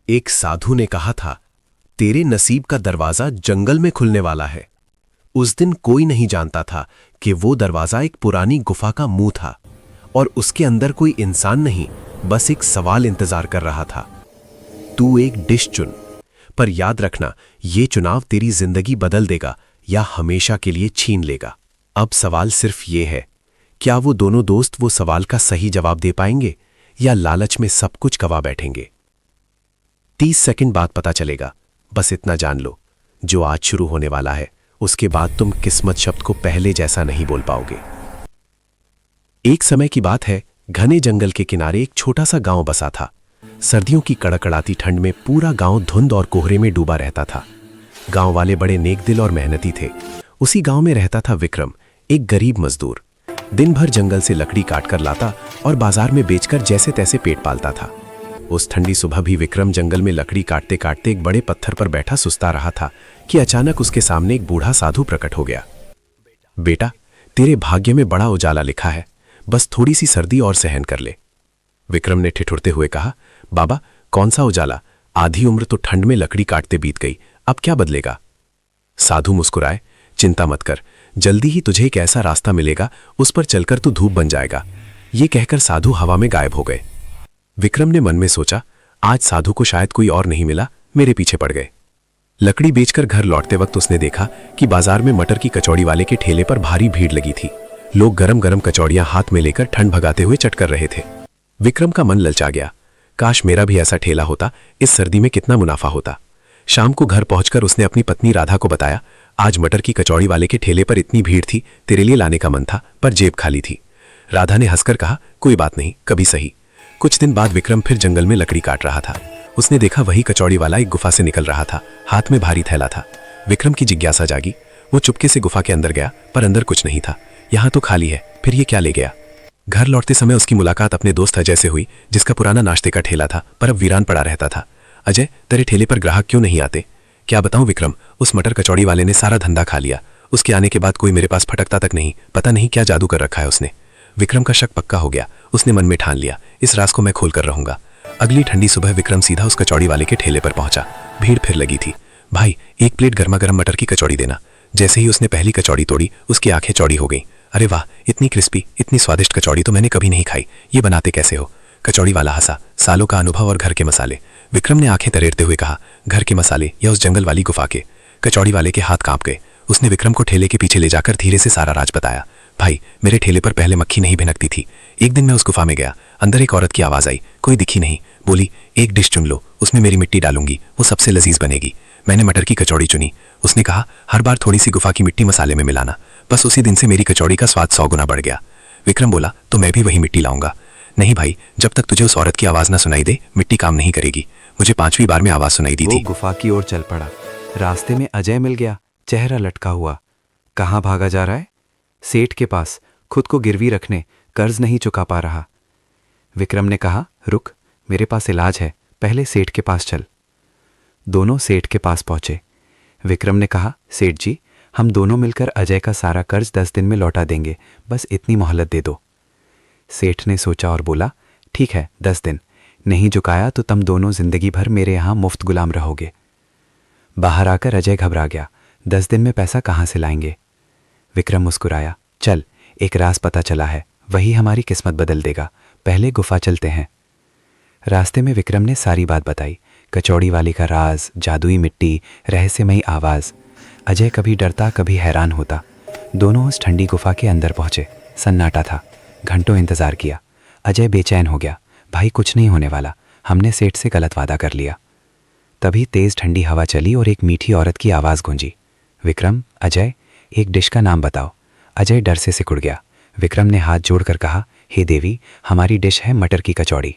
एक साधु ने कहा था, तेरे नसीब का दरवाजा जंगल में खुलने वाला है। उस दिन कोई नहीं जानता था कि वो दरवाजा एक पुरानी गुफा का मुंह था और उसके अंदर कोई इंसान नहीं, बस एक सवाल इंतजार कर रहा था। तू एक डिश चुन, पर याद रखना, ये चुनाव तेरी जिंदगी बदल देगा या हमेशा के लिए छीन लेगा। अब सवाल सिर्फ ये है, क्या वो दोनों दोस्त वो सवाल का सही जवाब दे पाएंगे या लालच में सब कुछ गवा बैठेंगे? 30 सेकंड बाद पता चलेगा। बस इतना जान लो, जो आज शुरू होने वाला है उसके बाद तुम किस्मत शब्द को पहले जैसा नहीं बोल पाओगे। एक समय की बात है, घने जंगल के किनारे एक छोटा सा गांव बसा था। सर्दियों की कड़कड़ाती ठंड में पूरा गांव धुंध और कोहरे में डूबा रहता था। गांव वाले बड़े नेकदिल और मेहनती थे। उसी गांव में रहता था विक्रम, एक गरीब मजदूर। दिन भर जंगल से लकड़ी काटकर लाता और बाजार में बेचकर जैसे तैसे पेट पालता था। उस ठंडी सुबह भी विक्रम जंगल में लकड़ी काटते काटते एक बड़े पत्थर पर बैठा सुस्ता रहा था कि अचानक उसके सामने एक बूढ़ा साधु प्रकट हो गया। बेटा, तेरे भाग्य में बड़ा उजाला लिखा है, बस थोड़ी सी सर्दी और सहन कर ले। विक्रम ने ठिठुरते हुए कहा, बाबा, कौन सा उजाला? आधी उम्र तो ठंड में लकड़ी काटते बीत गई, अब क्या बदलेगा? साधु मुस्कुराए, चिंता मत कर, जल्दी ही तुझे एक ऐसा रास्ता मिलेगा, उस पर चलकर तू धूप बन जाएगा। ये कहकर साधु हवा में गायब हो गए। विक्रम ने मन में सोचा, आज साधु को शायद कोई और नहीं मिला, मेरे पीछे पड़ गए। लकड़ी बेचकर घर लौटते वक्त उसने देखा कि बाजार में मटर की कचौड़ी वाले के ठेले पर भारी भीड़ लगी थी। लोग गरम गरम कचौड़ियां हाथ में लेकर ठंड भगाते हुए चट कर रहे थे। विक्रम का मन ललचा गया, काश मेरा भी ऐसा ठेला होता, इस सर्दी में कितना मुनाफा होता। शाम को घर पहुंचकर उसने अपनी पत्नी राधा को बताया, आज मटर की कचौड़ी वाले के ठेले पर इतनी भीड़ थी, तेरे लिए लाने का मन था पर जेब खाली थी। राधा ने हंसकर कहा, कोई बात नहीं, कभी सही। कुछ दिन बाद विक्रम फिर जंगल में लकड़ी काट रहा था। उसने देखा वही कचौड़ी वाला एक गुफा से निकल रहा था, हाथ में भारी थैला था। विक्रम की जिज्ञासा जागी, वो चुपके से गुफा के अंदर गया, पर अंदर कुछ नहीं था। यहाँ तो खाली है, फिर ये क्या ले गया? घर लौटते समय उसकी मुलाकात अपने दोस्त अजय से हुई, जिसका पुराना नाश्ते का ठेला था पर अब वीरान पड़ा रहता था। अजय, तेरे ठेले पर ग्राहक क्यों नहीं आते? क्या बताऊं विक्रम, उस मटर कचौड़ी वाले ने सारा धंधा खा लिया। उसके आने के बाद कोई मेरे पास फटकता तक नहीं, पता नहीं क्या जादू कर रखा है उसने। विक्रम का शक पक्का हो गया। उसने मन में ठान लिया, इस राज को मैं खोल कर रहूंगा। अगली ठंडी सुबह विक्रम सीधा उस कचौड़ी वाले के ठेले पर पहुंचा। भीड़ फिर लगी थी। भाई, एक प्लेट गर्मा गर्म मटर की कचौड़ी देना। जैसे ही उसने पहली कचौड़ी तोड़ी, उसकी आंखें चौड़ी हो गईं। अरे वाह, इतनी क्रिस्पी, इतनी स्वादिष्ट कचौड़ी तो मैंने कभी नहीं खाई। ये बनाते कैसे हो? कचौड़ी वाला हंसा, सालों का अनुभव और घर के मसाले। विक्रम ने आंखें तरेरते हुए कहा, घर के मसाले या उस जंगल वाली गुफा के? कचौड़ी वाले के हाथ कांप गए। उसने विक्रम को ठेले के पीछे ले जाकर धीरे से सारा राज बताया। भाई, मेरे ठेले पर पहले मक्खी नहीं भिनकती थी। एक दिन मैं उस गुफा में गया, अंदर एक औरत की आवाज आई, कोई दिखी नहीं। बोली, एक डिश चुन लो, उसमें मेरी मिट्टी डालूंगी, वो सबसे लजीज बनेगी। मैंने मटर की कचौड़ी चुनी। उसने कहा, हर बार थोड़ी सी गुफा की मिट्टी मसाले में मिलाना। बस उसी दिन से मेरी कचौड़ी का स्वाद 100 गुना बढ़ गया। विक्रम बोला, तो मैं भी वही मिट्टी लाऊंगा। नहीं भाई, जब तक तुझे उस औरत की आवाज ना सुनाई दे, मिट्टी काम नहीं करेगी। मुझे 5वीं बार में आवाज सुनाई दी थी। वो गुफा की ओर चल पड़ा। रास्ते में अजय मिल गया, चेहरा लटका हुआ। कहाँ भागा जा रहा है? सेठ के पास, खुद को गिरवी रखने, कर्ज नहीं चुका पा रहा। विक्रम ने कहा, रुक, मेरे पास इलाज है, पहले सेठ के पास चल। दोनों सेठ के पास पहुंचे। विक्रम ने कहा, सेठ जी, हम दोनों मिलकर अजय का सारा कर्ज 10 दिन में लौटा देंगे, बस इतनी मोहलत दे दो। सेठ ने सोचा और बोला, ठीक है, 10 दिन नहीं चुकाया तो तुम दोनों जिंदगी भर मेरे यहाँ मुफ्त गुलाम रहोगे। बाहर आकर अजय घबरा गया, 10 दिन में पैसा कहाँ से लाएंगे? विक्रम मुस्कुराया, चल, एक राज पता चला है, वही हमारी किस्मत बदल देगा, पहले गुफा चलते हैं। रास्ते में विक्रम ने सारी बात बताई, कचौड़ी वाली का राज, जादुई मिट्टी, रहस्यमयी आवाज। अजय कभी डरता कभी हैरान होता। दोनों उस ठंडी गुफा के अंदर पहुंचे। सन्नाटा था। घंटों इंतजार किया। अजय बेचैन हो गया, भाई कुछ नहीं होने वाला, हमने सेठ से गलत वादा कर लिया। तभी तेज ठंडी हवा चली और एक मीठी औरत की आवाज गूंजी, विक्रम, अजय, एक डिश का नाम बताओ। अजय डर से सिकुड़ गया। विक्रम ने हाथ जोड़कर कहा, हे देवी, हमारी डिश है मटर की कचौड़ी।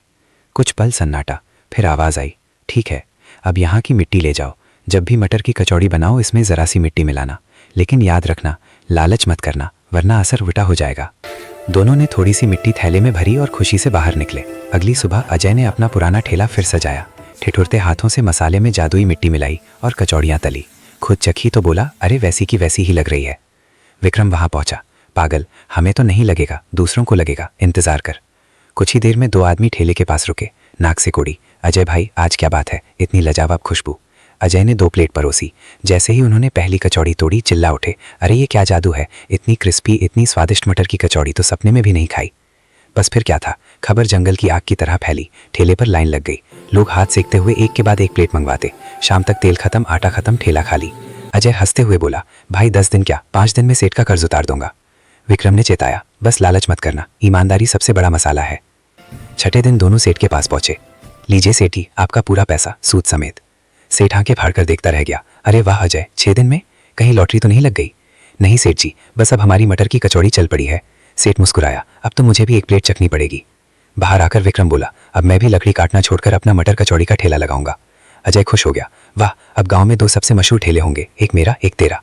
कुछ पल सन्नाटा, फिर आवाज आई, ठीक है, अब यहाँ की मिट्टी ले जाओ। जब भी मटर की कचौड़ी बनाओ इसमें जरा सी मिट्टी मिलाना, लेकिन याद रखना, लालच मत करना, वरना असर उल्टा हो जाएगा। दोनों ने थोड़ी सी मिट्टी थैले में भरी और खुशी से बाहर निकले। अगली सुबह अजय ने अपना पुराना ठेला फिर सजाया, ठिठुरते हाथों से मसाले में जादुई मिट्टी मिलाई और कचौड़ियाँ तली। खुद चखी तो बोला, अरे वैसी की वैसी ही लग रही है। विक्रम वहां पहुंचा, पागल, हमें तो नहीं लगेगा, दूसरों को लगेगा, इंतजार कर। कुछ ही देर में 2 आदमी ठेले के पास रुके। नाक से कोड़ी। अजय भाई, आज क्या बात है, इतनी लाजवाब खुशबू। अजय ने 2 प्लेट परोसी। जैसे ही उन्होंने पहली कचौड़ी तोड़ी, चिल्ला उठे, अरे ये क्या जादू है, इतनी क्रिस्पी, इतनी स्वादिष्ट मटर की कचौड़ी तो सपने में भी नहीं खाई। बस फिर क्या था, खबर जंगल की आग की तरह फैली। ठेले पर लाइन लग गई, लोग हाथ सेकते हुए एक के बाद एक प्लेट मंगवाते। शाम तक तेल खत्म, आटा खत्म, ठेला खाली। अजय हंसते हुए बोला, भाई 10 दिन क्या, 5 दिन में सेठ का कर्ज उतार दूंगा। विक्रम ने चेताया, बस लालच मत करना, ईमानदारी सबसे बड़ा मसाला है। छठे दिन दोनों सेठ के पास पहुंचे। लीजिए सेठी, आपका पूरा पैसा, सूद समेत। सेठ आंखें फाड़कर देखता रह गया। अरे वाह अजय, 6 दिन में? कहीं लॉटरी तो नहीं लग गई? नहीं सेठ जी, बस अब हमारी मटर की कचौड़ी चल पड़ी है। सेठ मुस्कुराया, अब तो मुझे भी एक प्लेट चखनी पड़ेगी। बाहर आकर विक्रम बोला, अब मैं भी लकड़ी काटना छोड़कर अपना मटर कचौड़ी का ठेला लगाऊंगा। अजय खुश हो गया, वाह, अब गांव में 2 सबसे मशहूर ठेले होंगे, एक मेरा एक तेरा।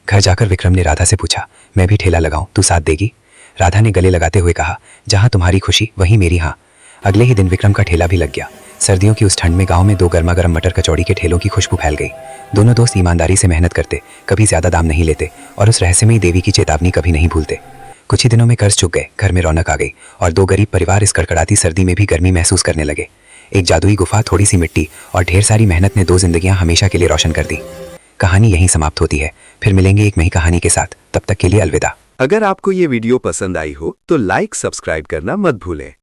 घर जाकर विक्रम ने राधा से पूछा, मैं भी ठेला लगाऊं, तू साथ देगी? राधा ने गले लगाते हुए कहा, जहां तुम्हारी खुशी वहीं मेरी हाँ। अगले ही दिन विक्रम का ठेला भी लग गया। सर्दियों की उस ठंड में गांव में 2 गर्मा गर्म मटर कचौड़ी के ठेलों की खुशबू फैल गई। दोनों दोस्त ईमानदारी से मेहनत करते, कभी ज्यादा दाम नहीं लेते और उस रहस्यमयी देवी की चेतावनी कभी नहीं भूलते। कुछ ही दिनों में कर्ज चुक गए, घर में रौनक आ गई और 2 गरीब परिवार इस कड़कड़ाती सर्दी में भी गर्मी महसूस करने लगे। एक जादुई गुफा, थोड़ी सी मिट्टी और ढेर सारी मेहनत ने 2 जिंदगियां हमेशा के लिए रोशन कर दी। कहानी यहीं समाप्त होती है, फिर मिलेंगे एक नई कहानी के साथ, तब तक के लिए अलविदा। अगर आपको ये वीडियो पसंद आई हो तो लाइक सब्सक्राइब करना मत भूलें।